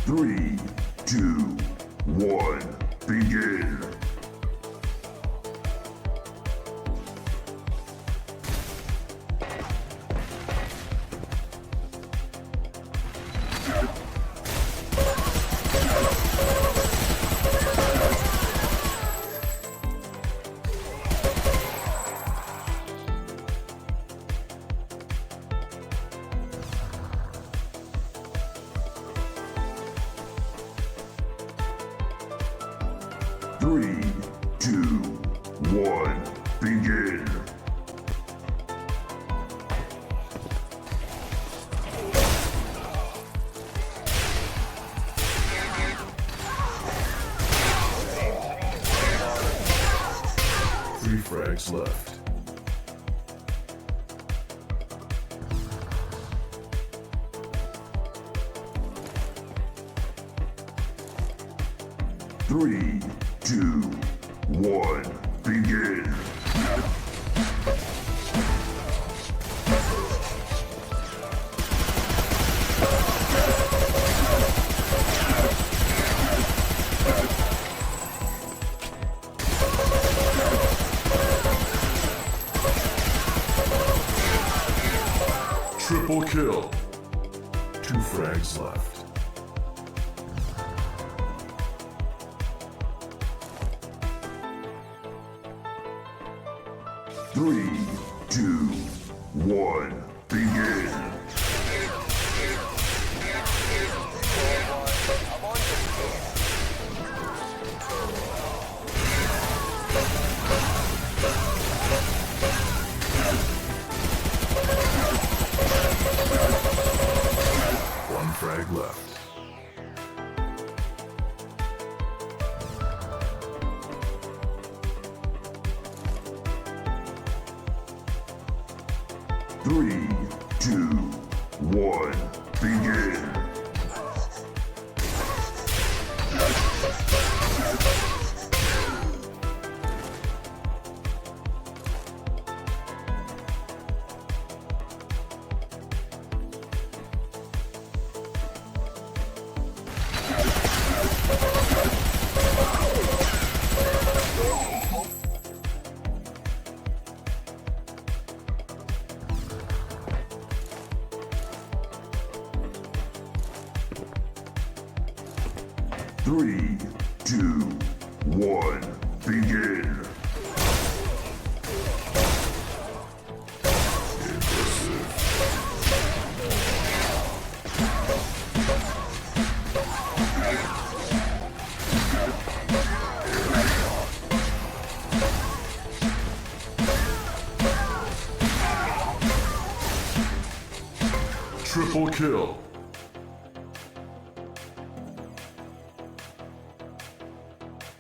Three, two, one, begin. Three, two, one, begin. Three frags left. Three, two, one, begin. Triple kill. Two frags left. Three, two, one, begin. One frag left. Three, two, one, begin. Three, two, one, begin. Triple kill.